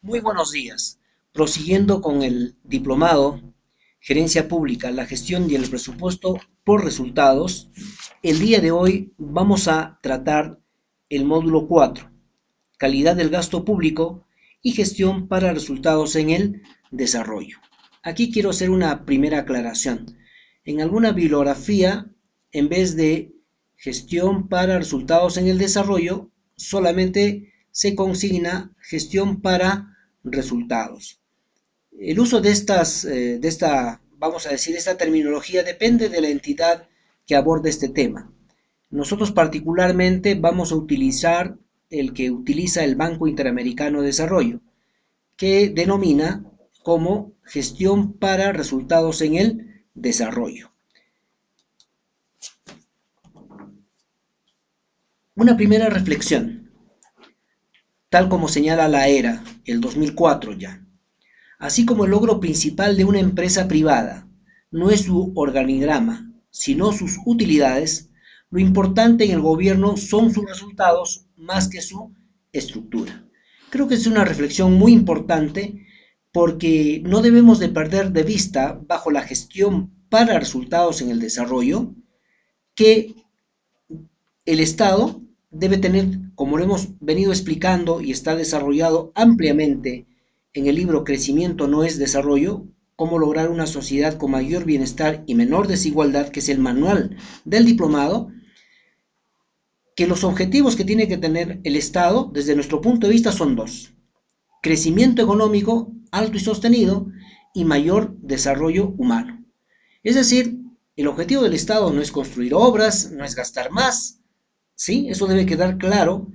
Muy buenos días. Prosiguiendo con el diplomado Gerencia Pública, la gestión y el presupuesto por resultados, el día de hoy vamos a tratar el módulo 4, calidad del gasto público y gestión para resultados en el desarrollo. Aquí quiero hacer una primera aclaración. En alguna bibliografía, en vez de gestión para resultados en el desarrollo, solamente se consigna gestión para resultados. El uso vamos a decir, esta terminología depende de la entidad que aborde este tema. Nosotros particularmente vamos a utilizar el que utiliza el Banco Interamericano de Desarrollo, que denomina como gestión para resultados en el desarrollo. Una primera reflexión, tal como señala la ERA, el 2004 ya. Así como el logro principal de una empresa privada no es su organigrama, sino sus utilidades, lo importante en el gobierno son sus resultados más que su estructura. Creo que es una reflexión muy importante porque no debemos de perder de vista, bajo la gestión para resultados en el desarrollo, que el Estado debe tener, como lo hemos venido explicando y está desarrollado ampliamente en el libro Crecimiento no es desarrollo, cómo lograr una sociedad con mayor bienestar y menor desigualdad, que es el manual del diplomado, que los objetivos que tiene que tener el Estado, desde nuestro punto de vista, son dos: crecimiento económico alto y sostenido y mayor desarrollo humano. Es decir, el objetivo del Estado no es construir obras, no es gastar más, ¿sí? Eso debe quedar claro,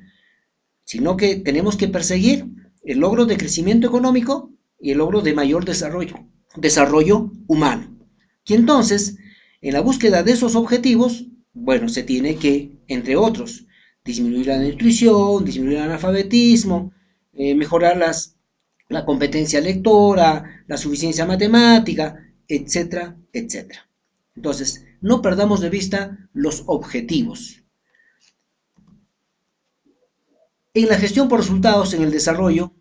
sino que tenemos que perseguir el logro de crecimiento económico y el logro de mayor desarrollo humano. Y entonces, en la búsqueda de esos objetivos, bueno, se tiene que, entre otros, disminuir la nutrición, disminuir el analfabetismo, mejorar la competencia lectora, la suficiencia matemática, etcétera, etcétera. Entonces, no perdamos de vista los objetivos. En la gestión por resultados en el desarrollo,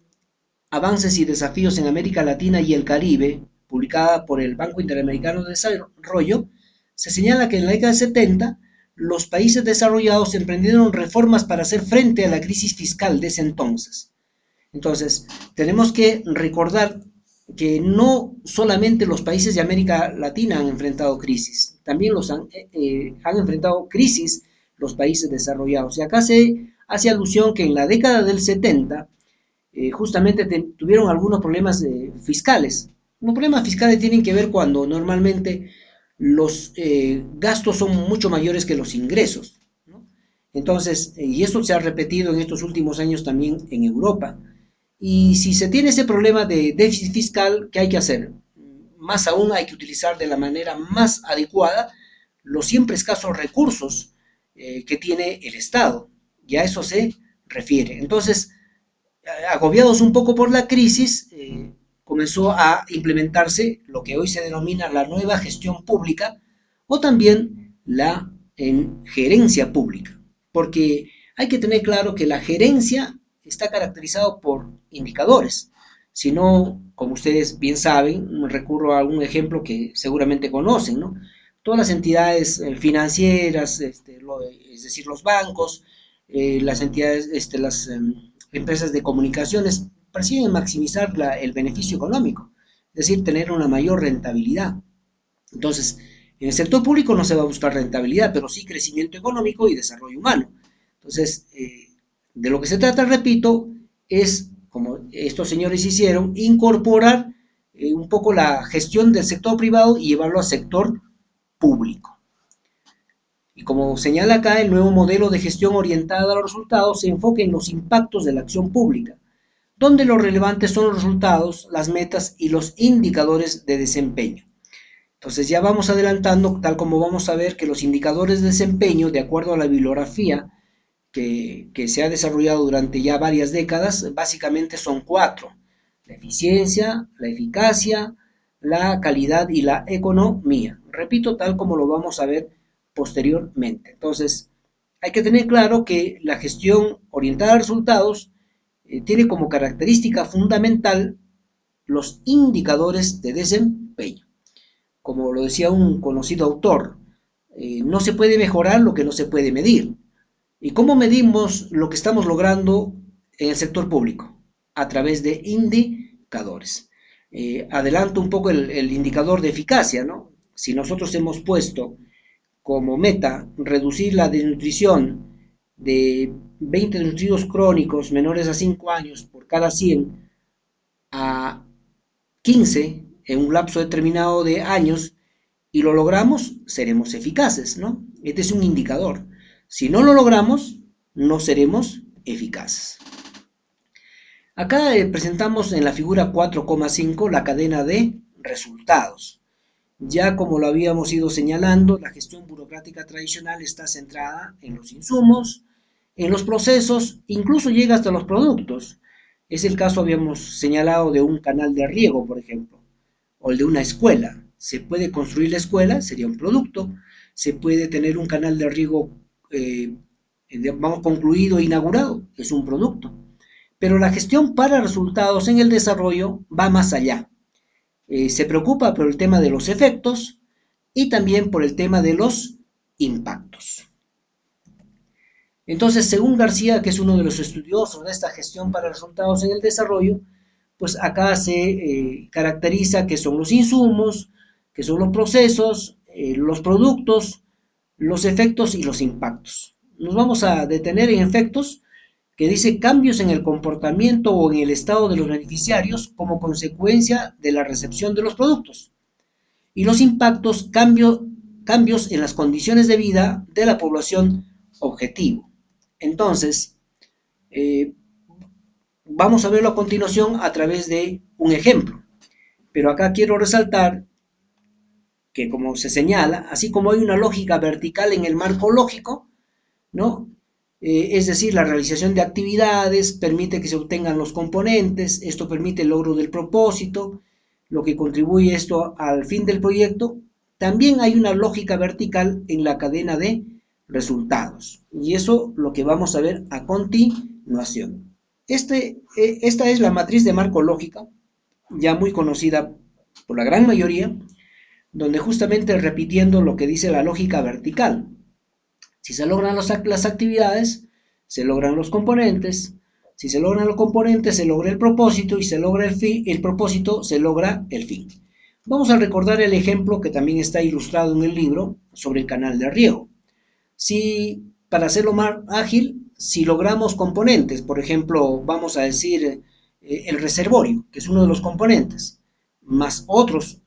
avances y desafíos en América Latina y el Caribe, publicada por el Banco Interamericano de Desarrollo, se señala que en la década de 70 los países desarrollados emprendieron reformas para hacer frente a la crisis fiscal de ese entonces. Entonces, tenemos que recordar que no solamente los países de América Latina han enfrentado crisis, también han enfrentado crisis los países desarrollados. Y acá se hace alusión que en la década del 70 justamente tuvieron algunos problemas fiscales. Los problemas fiscales tienen que ver cuando normalmente los gastos son mucho mayores que los ingresos, ¿no? Entonces, y esto se ha repetido en estos últimos años también en Europa. Y si se tiene ese problema de déficit fiscal, ¿qué hay que hacer? Más aún hay que utilizar de la manera más adecuada los siempre escasos recursos que tiene el Estado. Y a eso se refiere. Entonces, agobiados un poco por la crisis, comenzó a implementarse lo que hoy se denomina la nueva gestión pública o también la gerencia pública. Porque hay que tener claro que la gerencia está caracterizado por indicadores. Si no, como ustedes bien saben, recurro a un ejemplo que seguramente conocen, ¿no? Todas las entidades financieras, es decir, los bancos, las entidades, empresas de comunicaciones, persiguen maximizar el beneficio económico, es decir, tener una mayor rentabilidad. Entonces, en el sector público no se va a buscar rentabilidad, pero sí crecimiento económico y desarrollo humano. Entonces, de lo que se trata, repito, es, como estos señores hicieron, incorporar un poco la gestión del sector privado y llevarlo al sector público. Y como señala acá, el nuevo modelo de gestión orientada a los resultados se enfoca en los impactos de la acción pública, donde lo relevante son los resultados, las metas y los indicadores de desempeño. Entonces ya vamos adelantando, tal como vamos a ver que los indicadores de desempeño, de acuerdo a la bibliografía que se ha desarrollado durante ya varias décadas, básicamente son cuatro: la eficiencia, la eficacia, la calidad y la economía. Repito, tal como lo vamos a ver posteriormente. Entonces, hay que tener claro que la gestión orientada a resultados tiene como característica fundamental los indicadores de desempeño. Como lo decía un conocido autor, no se puede mejorar lo que no se puede medir. ¿Y cómo medimos lo que estamos logrando en el sector público? A través de indicadores. Adelanto un poco el indicador de eficacia, ¿no? Si nosotros hemos puesto como meta reducir la desnutrición de 20 desnutridos crónicos menores a 5 años por cada 100 a 15 en un lapso determinado de años y lo logramos, seremos eficaces, ¿no? Este es un indicador. Si no lo logramos, no seremos eficaces. Acá presentamos en la figura 4,5 la cadena de resultados. Ya como lo habíamos ido señalando, la gestión burocrática tradicional está centrada en los insumos, en los procesos, incluso llega hasta los productos. Es el caso, habíamos señalado, de un canal de riego, por ejemplo, o el de una escuela. Se puede construir la escuela, sería un producto. Se puede tener un canal de riego, vamos, concluido e inaugurado, es un producto. Pero la gestión para resultados en el desarrollo va más allá. Se preocupa por el tema de los efectos y también por el tema de los impactos. Entonces, según García, que es uno de los estudiosos de esta gestión para resultados en el desarrollo, pues acá se caracteriza que son los insumos, que son los procesos, los productos, los efectos y los impactos. Nos vamos a detener en efectos, que dice cambios en el comportamiento o en el estado de los beneficiarios como consecuencia de la recepción de los productos. Y los impactos, cambios en las condiciones de vida de la población objetivo. Entonces, vamos a verlo a continuación a través de un ejemplo. Pero acá quiero resaltar que, como se señala, así como hay una lógica vertical en el marco lógico, ¿no? Es decir, la realización de actividades permite que se obtengan los componentes, esto permite el logro del propósito, lo que contribuye esto al fin del proyecto. También hay una lógica vertical en la cadena de resultados, y eso lo que vamos a ver a continuación. Esta es la matriz de marco lógica, ya muy conocida por la gran mayoría, donde justamente repitiendo lo que dice la lógica vertical. Si se logran las actividades, se logran los componentes. Si se logran los componentes, se logra el propósito, y se logra el propósito, se logra el fin. Vamos a recordar el ejemplo que también está ilustrado en el libro sobre el canal de riego. Si, para hacerlo más ágil, si logramos componentes, por ejemplo, vamos a decir el reservorio, que es uno de los componentes, más otros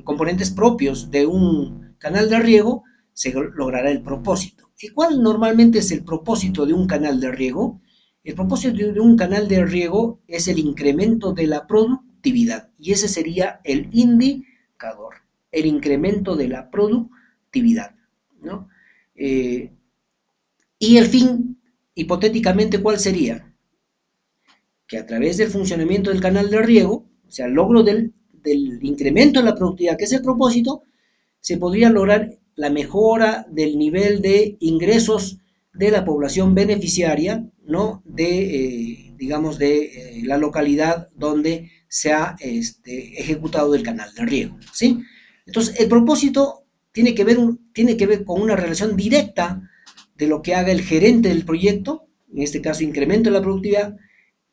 componentes propios de un canal de riego, se logrará el propósito. ¿Y cuál normalmente es el propósito de un canal de riego? El propósito de un canal de riego es el incremento de la productividad, y ese sería el indicador, el incremento de la productividad, ¿no? Y el fin, hipotéticamente, ¿cuál sería? Que a través del funcionamiento del canal de riego, o sea, el logro del incremento de la productividad, que es el propósito, se podría lograr la mejora del nivel de ingresos de la población beneficiaria, ¿no? Digamos, de la localidad donde se ha ejecutado el canal de riego, ¿sí? Entonces, el propósito tiene que ver con una relación directa de lo que haga el gerente del proyecto, en este caso incremento de la productividad,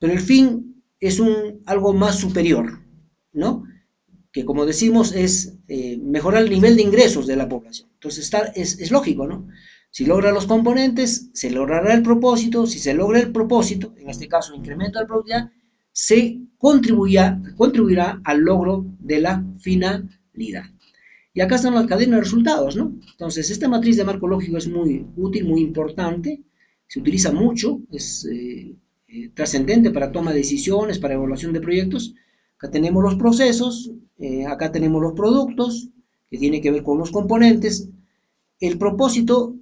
pero el fin es algo más superior, ¿no? Que, como decimos, es mejorar el nivel de ingresos de la población. Entonces es lógico, ¿no? Si logra los componentes, se logrará el propósito. Si se logra el propósito, en este caso incremento de la productividad, se contribuirá al logro de la finalidad. Y acá están las cadenas de resultados, ¿no? Entonces, esta matriz de marco lógico es muy útil, muy importante, se utiliza mucho, es trascendente para toma de decisiones, para evaluación de proyectos. Acá tenemos los procesos, acá tenemos los productos, que tiene que ver con los componentes. El propósito,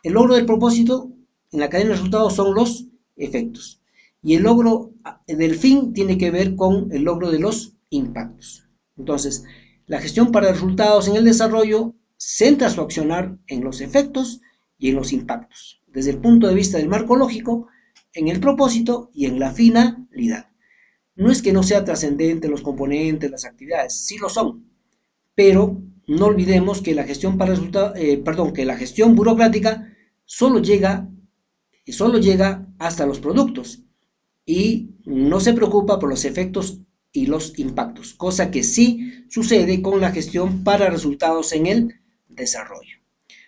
el logro del propósito en la cadena de resultados son los efectos. Y el logro del fin tiene que ver con el logro de los impactos. Entonces, la gestión para resultados en el desarrollo centra su accionar en los efectos y en los impactos. Desde el punto de vista del marco lógico, en el propósito y en la finalidad. No es que no sea trascendente los componentes, las actividades, sí lo son, pero no olvidemos que la gestión para que la gestión burocrática solo llega, solo llega hasta los productos y no se preocupa por los efectos y los impactos, cosa que sí sucede con la gestión para resultados en el desarrollo.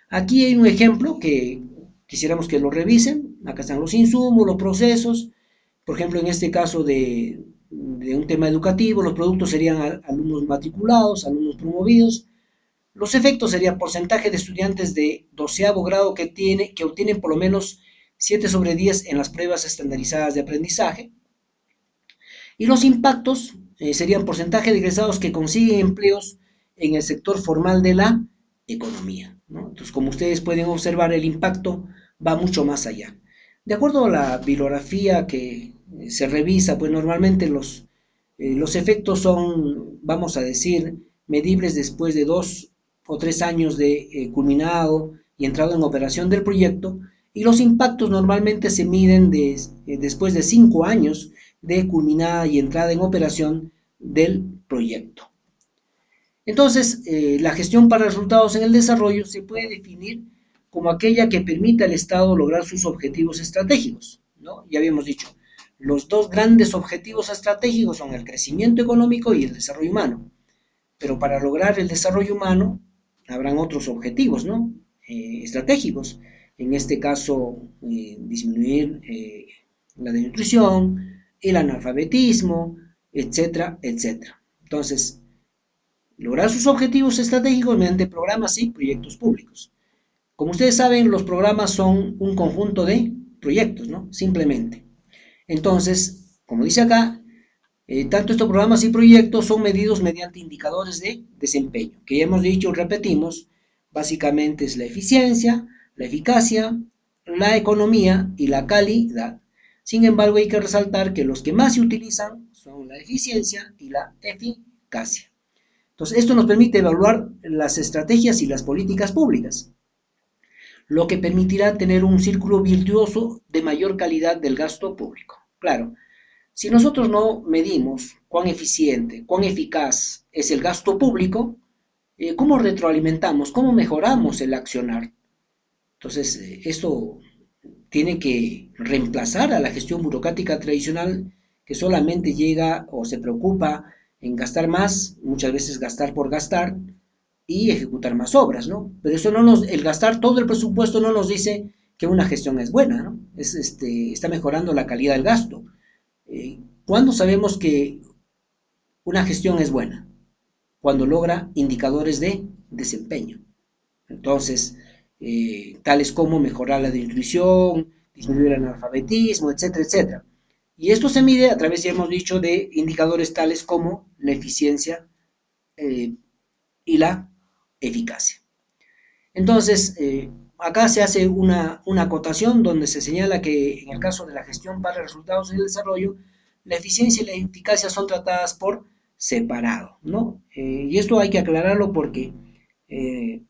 Aquí hay un ejemplo que quisiéramos que lo revisen. Acá están los insumos, los procesos. Por ejemplo, en este caso de un tema educativo, los productos serían alumnos matriculados, alumnos promovidos. Los efectos serían porcentaje de estudiantes de doceavo grado que obtienen por lo menos 7 sobre 10 en las pruebas estandarizadas de aprendizaje. Y los impactos serían porcentaje de egresados que consiguen empleos en el sector formal de la economía, ¿no? Entonces, como ustedes pueden observar, el impacto va mucho más allá. De acuerdo a la bibliografía que se revisa, pues normalmente los efectos son, vamos a decir, medibles después de 2 o 3 años de culminado y entrado en operación del proyecto, y los impactos normalmente se miden después de 5 años de culminada y entrada en operación del proyecto. Entonces, la gestión para resultados en el desarrollo se puede definir como aquella que permita al Estado lograr sus objetivos estratégicos, ¿no? Ya habíamos dicho, los dos grandes objetivos estratégicos son el crecimiento económico y el desarrollo humano, pero para lograr el desarrollo humano habrán otros objetivos, ¿no? Estratégicos. En este caso, disminuir la desnutrición, el analfabetismo, etcétera, etcétera. Entonces, lograr sus objetivos estratégicos mediante programas y proyectos públicos. Como ustedes saben, los programas son un conjunto de proyectos, ¿no? Simplemente. Entonces, como dice acá, tanto estos programas y proyectos son medidos mediante indicadores de desempeño, que ya hemos dicho y repetimos, básicamente es la eficiencia, la eficacia, la economía y la calidad. Sin embargo, hay que resaltar que los que más se utilizan son la eficiencia y la eficacia. Entonces, esto nos permite evaluar las estrategias y las políticas públicas, lo que permitirá tener un círculo virtuoso de mayor calidad del gasto público. Claro, si nosotros no medimos cuán eficiente, cuán eficaz es el gasto público, ¿cómo retroalimentamos, cómo mejoramos el accionar? Entonces, esto tiene que reemplazar a la gestión burocrática tradicional que solamente llega o se preocupa en gastar más, muchas veces gastar por gastar y ejecutar más obras, ¿no? Pero eso no nos, el gastar todo el presupuesto no nos dice que una gestión es buena, ¿no? Está mejorando la calidad del gasto. ¿Cuándo sabemos que una gestión es buena? Cuando logra indicadores de desempeño. Entonces, tales como mejorar la nutrición, disminuir el analfabetismo, etcétera, etcétera. Y esto se mide a través, ya hemos dicho, de indicadores tales como la eficiencia y la eficacia. Entonces, acá se hace una acotación donde se señala que en el caso de la gestión para resultados del desarrollo, la eficiencia y la eficacia son tratadas por separado, ¿no? Y esto hay que aclararlo porque eh,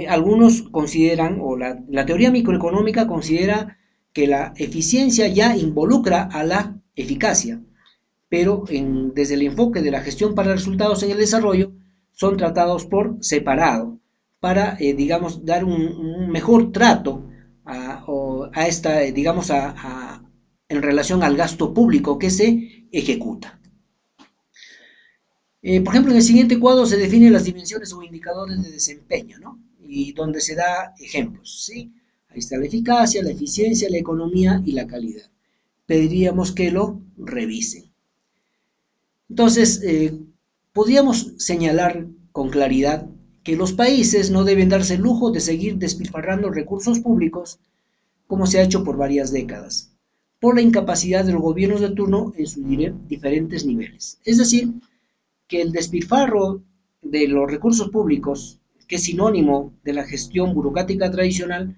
algunos consideran, o la teoría microeconómica considera que la eficiencia ya involucra a la eficacia, pero desde el enfoque de la gestión para resultados en el desarrollo son tratados por separado para, digamos, dar un mejor trato a esta, digamos, en relación al gasto público que se ejecuta. Por ejemplo, en el siguiente cuadro se definen las dimensiones o indicadores de desempeño, ¿no? Y donde se da ejemplos, ¿sí? Ahí está la eficacia, la eficiencia, la economía y la calidad. Pediríamos que lo revisen. Entonces, podríamos señalar con claridad que los países no deben darse el lujo de seguir despilfarrando recursos públicos como se ha hecho por varias décadas, por la incapacidad de los gobiernos de turno en sus diferentes niveles. Es decir, que el despilfarro de los recursos públicos, que es sinónimo de la gestión burocrática tradicional,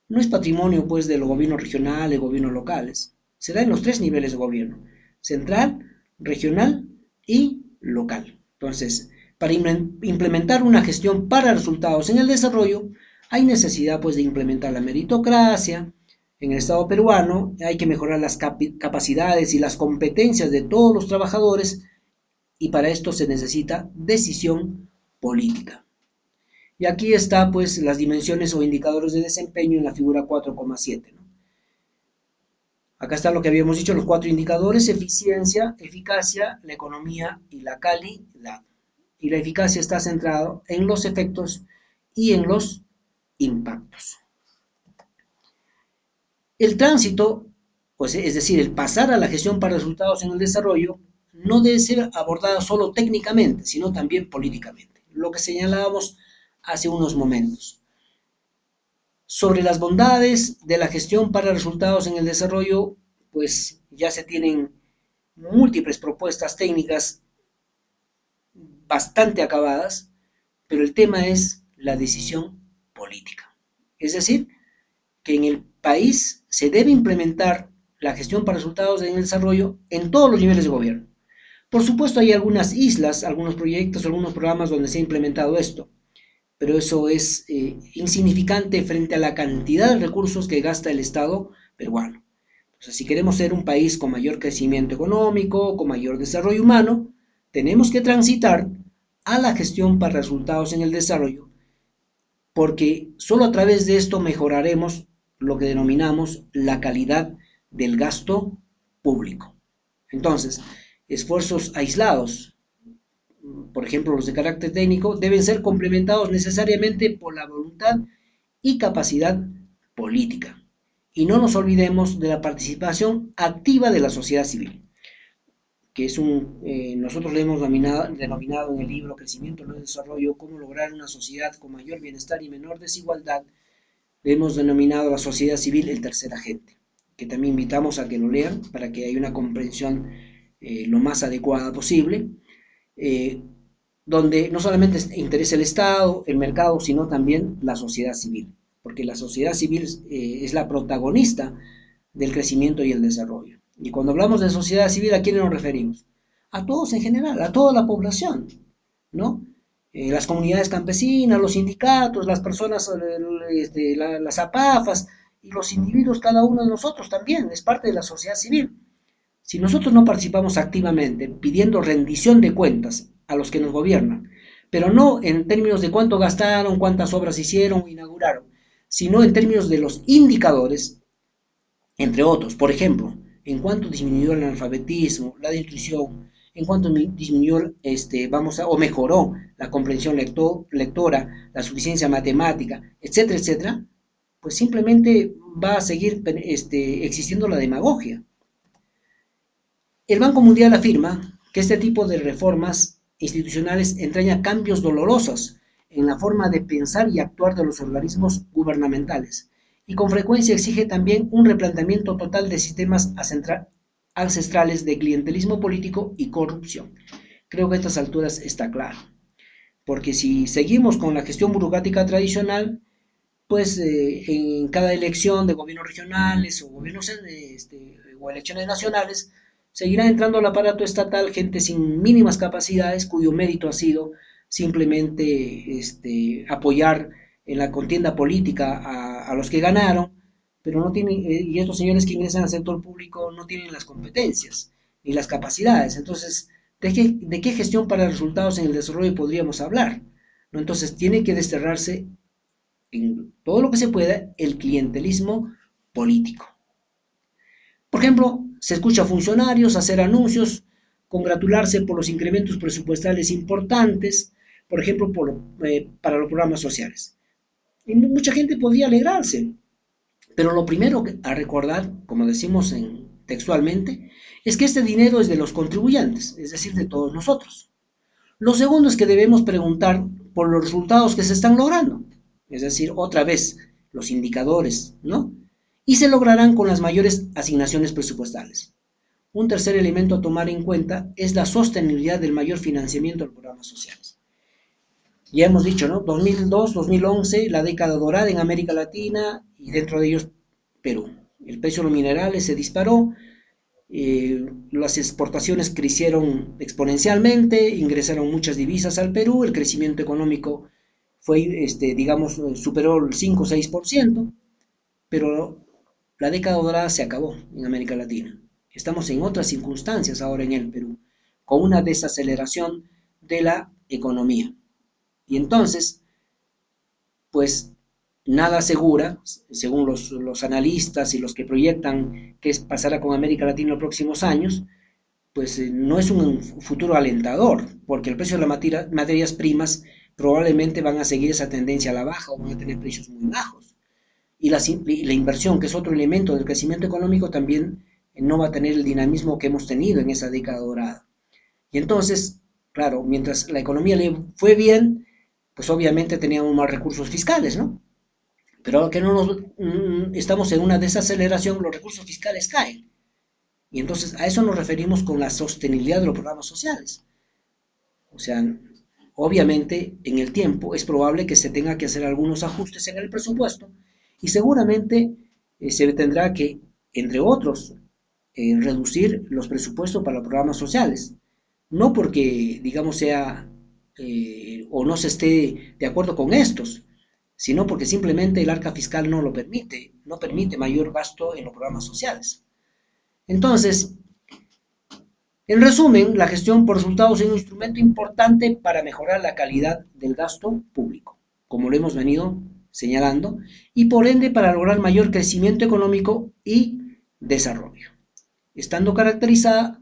no es patrimonio pues de los gobiernos regionales, gobiernos locales. Se da en los tres niveles de gobierno: central, regional y local. Entonces, para implementar una gestión para resultados en el desarrollo, hay necesidad pues de implementar la meritocracia, En el Estado peruano hay que mejorar las capacidades y las competencias de todos los trabajadores y para esto se necesita decisión política. Y aquí está pues las dimensiones o indicadores de desempeño en la figura 4,7, ¿no? Acá está lo que habíamos dicho, los cuatro indicadores: eficiencia, eficacia, la economía y la calidad. Y la eficacia está centrada en los efectos y en los impactos. El tránsito, pues es decir, el pasar a la gestión para resultados en el desarrollo, no debe ser abordada solo técnicamente, sino también políticamente, lo que señalábamos hace unos momentos. Sobre las bondades de la gestión para resultados en el desarrollo, pues ya se tienen múltiples propuestas técnicas bastante acabadas, pero el tema es la decisión política. Es decir, que en el país se debe implementar la gestión para resultados en el desarrollo en todos los niveles de gobierno. Por supuesto, hay algunas islas, algunos proyectos, algunos programas donde se ha implementado esto, pero eso es insignificante frente a la cantidad de recursos que gasta el Estado peruano. O sea, si queremos ser un país con mayor crecimiento económico, con mayor desarrollo humano, tenemos que transitar a la gestión para resultados en el desarrollo, porque solo a través de esto mejoraremos lo que denominamos la calidad del gasto público. Entonces, esfuerzos aislados, por ejemplo los de carácter técnico, deben ser complementados necesariamente por la voluntad y capacidad política. Y no nos olvidemos de la participación activa de la sociedad civil, que es nosotros le hemos denominado en el libro Crecimiento y Desarrollo, cómo lograr una sociedad con mayor bienestar y menor desigualdad. Le hemos denominado a la sociedad civil el tercer agente, que también invitamos a que lo lean para que haya una comprensión lo más adecuada posible, eh, donde no solamente interesa el Estado, el mercado, sino también la sociedad civil, porque la sociedad civil es la protagonista del crecimiento y el desarrollo. Y cuando hablamos de sociedad civil, ¿a quiénes nos referimos? A todos en general, a toda la población, ¿no? Las comunidades campesinas, los sindicatos, las personas, las APAFAS y los individuos, cada uno de nosotros también, es parte de la sociedad civil. Si nosotros no participamos activamente pidiendo rendición de cuentas a los que nos gobiernan, pero no en términos de cuánto gastaron, cuántas obras hicieron o inauguraron, sino en términos de los indicadores, entre otros. Por ejemplo, en cuánto disminuyó el analfabetismo, la desnutrición, en cuánto disminuyó, o mejoró la comprensión lectora, la suficiencia matemática, etcétera, etcétera, pues simplemente va a seguir existiendo la demagogia. El Banco Mundial afirma que este tipo de reformas institucionales entraña cambios dolorosos en la forma de pensar y actuar de los organismos gubernamentales y con frecuencia exige también un replanteamiento total de sistemas ancestrales de clientelismo político y corrupción. Creo que a estas alturas está claro, porque si seguimos con la gestión burocrática tradicional, pues en cada elección de gobiernos regionales o gobiernos o elecciones nacionales, seguirá entrando al aparato estatal gente sin mínimas capacidades cuyo mérito ha sido simplemente apoyar en la contienda política a los que ganaron, pero no tienen, y estos señores que ingresan al sector público no tienen las competencias ni las capacidades. Entonces, ¿de qué gestión para resultados en el desarrollo podríamos hablar? ¿No? Entonces, tiene que desterrarse en todo lo que se pueda el clientelismo político. Por ejemplo, se escucha a funcionarios hacer anuncios, congratularse por los incrementos presupuestales importantes, por ejemplo, para los programas sociales. Y mucha gente podía alegrarse, pero lo primero a recordar, como decimos textualmente, es que este dinero es de los contribuyentes, es decir, de todos nosotros. Lo segundo es que debemos preguntar por los resultados que se están logrando, es decir, otra vez, los indicadores, ¿no? Y se lograrán con las mayores asignaciones presupuestales. Un tercer elemento a tomar en cuenta es la sostenibilidad del mayor financiamiento de los programas sociales. Ya hemos dicho, ¿no? 2002, 2011, la década dorada en América Latina y dentro de ellos Perú. El precio de los minerales se disparó, las exportaciones crecieron exponencialmente, ingresaron muchas divisas al Perú, el crecimiento económico fue, digamos, superó el 5 o 6%, pero la década dorada se acabó en América Latina. Estamos en otras circunstancias ahora en el Perú, con una desaceleración de la economía. Y entonces, pues nada asegura, según los analistas y los que proyectan qué pasará con América Latina en los próximos años, pues no es un futuro alentador, porque el precio de las materias primas probablemente van a seguir esa tendencia a la baja o van a tener precios muy bajos. Y la inversión, que es otro elemento del crecimiento económico, también no va a tener el dinamismo que hemos tenido en esa década dorada. Y entonces, claro, mientras la economía le fue bien, pues obviamente teníamos más recursos fiscales, ¿no? Pero ahora que no estamos en una desaceleración, los recursos fiscales caen. Y entonces a eso nos referimos con la sostenibilidad de los programas sociales. O sea, obviamente en el tiempo es probable que se tenga que hacer algunos ajustes en el presupuesto y seguramente se tendrá que, entre otros, reducir los presupuestos para los programas sociales. No porque, digamos, sea o no se esté de acuerdo con estos, sino porque simplemente el arca fiscal no lo permite, no permite mayor gasto en los programas sociales. Entonces, en resumen, la gestión por resultados es un instrumento importante para mejorar la calidad del gasto público, como lo hemos venido señalando, y por ende para lograr mayor crecimiento económico y desarrollo, estando caracterizada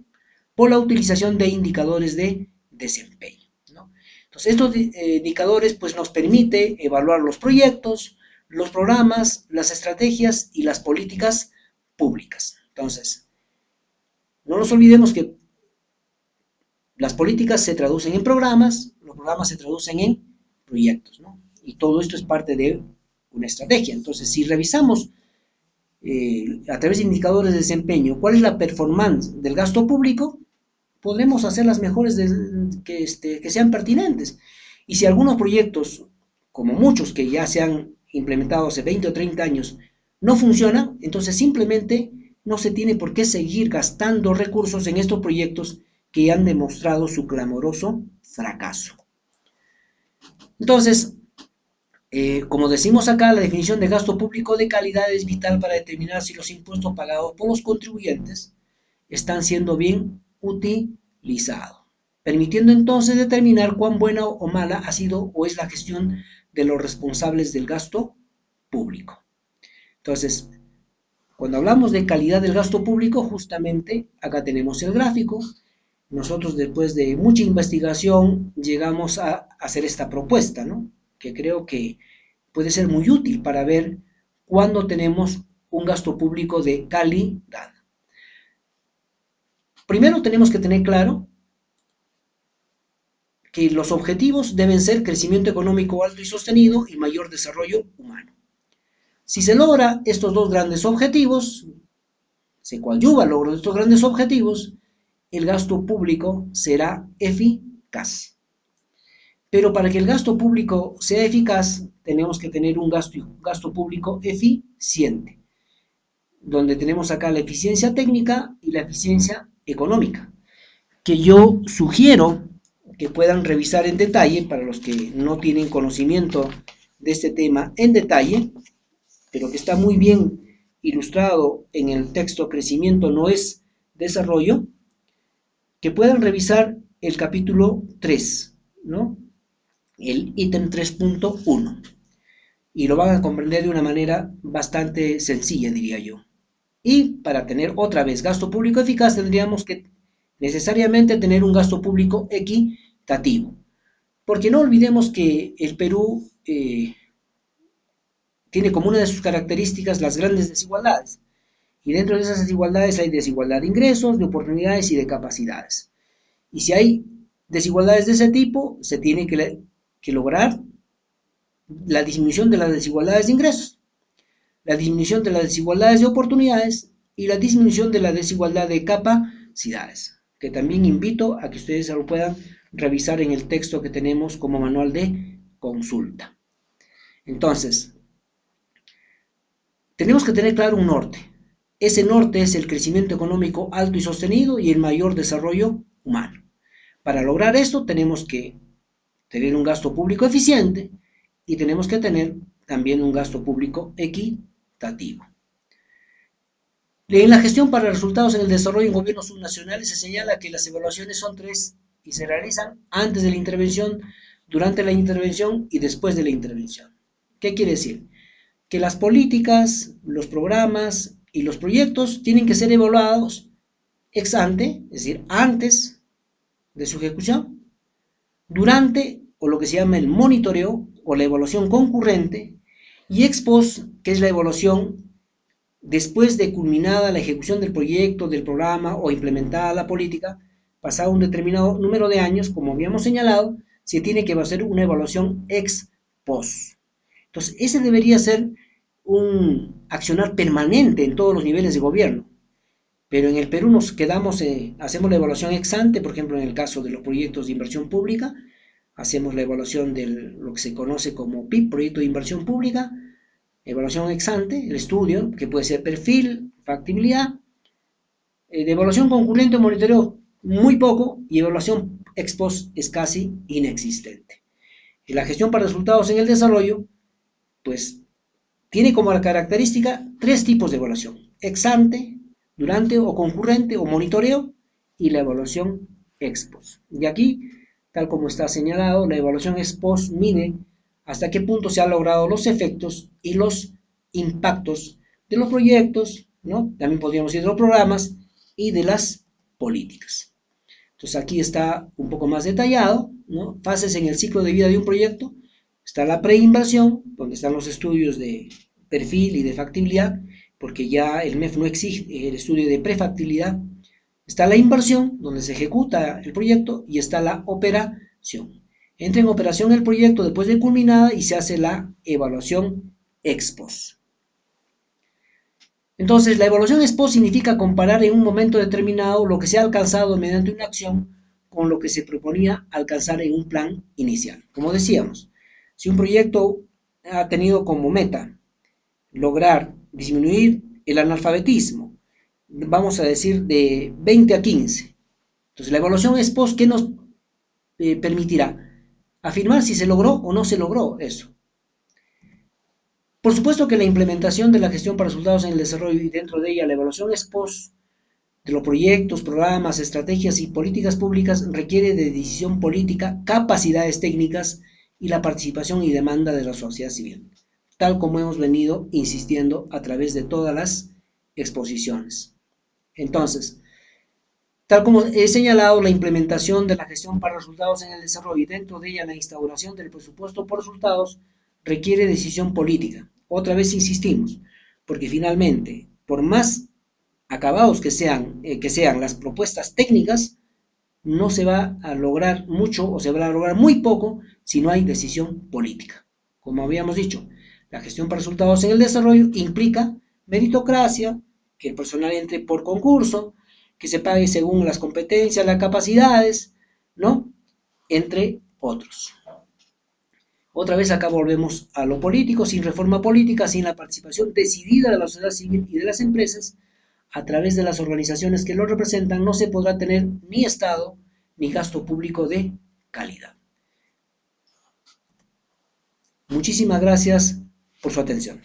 por la utilización de indicadores de desempeño, ¿no? Entonces, estos indicadores pues, nos permite evaluar los proyectos, los programas, las estrategias y las políticas públicas. Entonces, no nos olvidemos que las políticas se traducen en programas, los programas se traducen en proyectos, ¿no? Y todo esto es parte de una estrategia. Entonces, si revisamos a través de indicadores de desempeño cuál es la performance del gasto público, podremos hacer las mejores que sean pertinentes. Y si algunos proyectos, como muchos que ya se han implementado hace 20 o 30 años, no funcionan, entonces simplemente no se tiene por qué seguir gastando recursos en estos proyectos que han demostrado su clamoroso fracaso. Entonces, como decimos acá, la definición de gasto público de calidad es vital para determinar si los impuestos pagados por los contribuyentes están siendo bien utilizados, permitiendo entonces determinar cuán buena o mala ha sido o es la gestión de los responsables del gasto público. Entonces, cuando hablamos de calidad del gasto público, justamente acá tenemos el gráfico. Nosotros después de mucha investigación llegamos a hacer esta propuesta, ¿no? Que creo que puede ser muy útil para ver cuándo tenemos un gasto público de calidad. Primero tenemos que tener claro que los objetivos deben ser crecimiento económico alto y sostenido y mayor desarrollo humano. Si se logra estos dos grandes objetivos, se coadyuva el logro de estos grandes objetivos, el gasto público será eficaz. Pero para que el gasto público sea eficaz, tenemos que tener un gasto público eficiente, donde tenemos acá la eficiencia técnica y la eficiencia económica, que yo sugiero que puedan revisar en detalle para los que no tienen conocimiento de este tema en detalle, pero que está muy bien ilustrado en el texto Crecimiento no es desarrollo, que puedan revisar el capítulo 3, ¿no? El ítem 3.1, y lo van a comprender de una manera bastante sencilla, diría yo. Y para tener otra vez gasto público eficaz tendríamos que necesariamente tener un gasto público equitativo. Porque no olvidemos que el Perú tiene como una de sus características las grandes desigualdades. Y dentro de esas desigualdades hay desigualdad de ingresos, de oportunidades y de capacidades. Y si hay desigualdades de ese tipo, se tiene que lograr la disminución de las desigualdades de ingresos, la disminución de las desigualdades de oportunidades y la disminución de la desigualdad de capacidades, que también invito a que ustedes lo puedan revisar en el texto que tenemos como manual de consulta. Entonces, tenemos que tener claro un norte. Ese norte es el crecimiento económico alto y sostenido y el mayor desarrollo humano. Para lograr esto tenemos que tener un gasto público eficiente y tenemos que tener también un gasto público equitativo. En la gestión para resultados en el desarrollo en gobiernos subnacionales se señala que las evaluaciones son tres y se realizan antes de la intervención, durante la intervención y después de la intervención. ¿Qué quiere decir? Que las políticas, los programas y los proyectos tienen que ser evaluados ex ante, es decir, antes de su ejecución, durante o lo que se llama el monitoreo o la evaluación concurrente y ex post, que es la evaluación después de culminada la ejecución del proyecto, del programa o implementada la política, pasado un determinado número de años, como habíamos señalado, se tiene que hacer una evaluación ex post. Entonces, ese debería ser un accionar permanente en todos los niveles de gobierno. Pero en el Perú nos quedamos, hacemos la evaluación ex ante, por ejemplo, en el caso de los proyectos de inversión pública, hacemos la evaluación de lo que se conoce como PIB, proyecto de inversión pública, evaluación ex ante, el estudio, que puede ser perfil, factibilidad, de evaluación concurrente o monitoreo muy poco y evaluación ex post es casi inexistente. Y la gestión para resultados en el desarrollo, pues tiene como característica tres tipos de evaluación: ex ante, durante o concurrente o monitoreo y la evaluación ex post. Y aquí, tal como está señalado, la evaluación ex post mide hasta qué punto se han logrado los efectos y los impactos de los proyectos, ¿no? También podríamos decir de los programas y de las políticas. Entonces aquí está un poco más detallado, ¿no? Fases en el ciclo de vida de un proyecto. Está la preinversión, donde están los estudios de perfil y de factibilidad, porque ya el MEF no exige el estudio de prefactibilidad. Está la inversión, donde se ejecuta el proyecto, y está la operación. Entra en operación el proyecto después de culminada y se hace la evaluación ex post. Entonces, la evaluación ex post significa comparar en un momento determinado lo que se ha alcanzado mediante una acción con lo que se proponía alcanzar en un plan inicial. Como decíamos, si un proyecto ha tenido como meta lograr disminuir el analfabetismo, vamos a decir de 20 a 15. Entonces, la evaluación ex post, ¿qué nos permitirá? Afirmar si se logró o no se logró eso. Por supuesto que la implementación de la gestión para resultados en el desarrollo y dentro de ella la evaluación ex post de los proyectos, programas, estrategias y políticas públicas requiere de decisión política, capacidades técnicas y la participación y demanda de la sociedad civil, tal como hemos venido insistiendo a través de todas las exposiciones. Entonces, tal como he señalado, la implementación de la gestión para resultados en el desarrollo y dentro de ella la instauración del presupuesto por resultados requiere decisión política. Otra vez insistimos, porque finalmente, por más acabados que sean las propuestas técnicas, no se va a lograr mucho o se va a lograr muy poco si no hay decisión política. Como habíamos dicho, la gestión para resultados en el desarrollo implica meritocracia, que el personal entre por concurso, que se pague según las competencias, las capacidades, ¿no? Entre otros. Otra vez acá volvemos a lo político, sin reforma política, sin la participación decidida de la sociedad civil y de las empresas, a través de las organizaciones que lo representan, no se podrá tener ni Estado ni gasto público de calidad. Muchísimas gracias por su atención.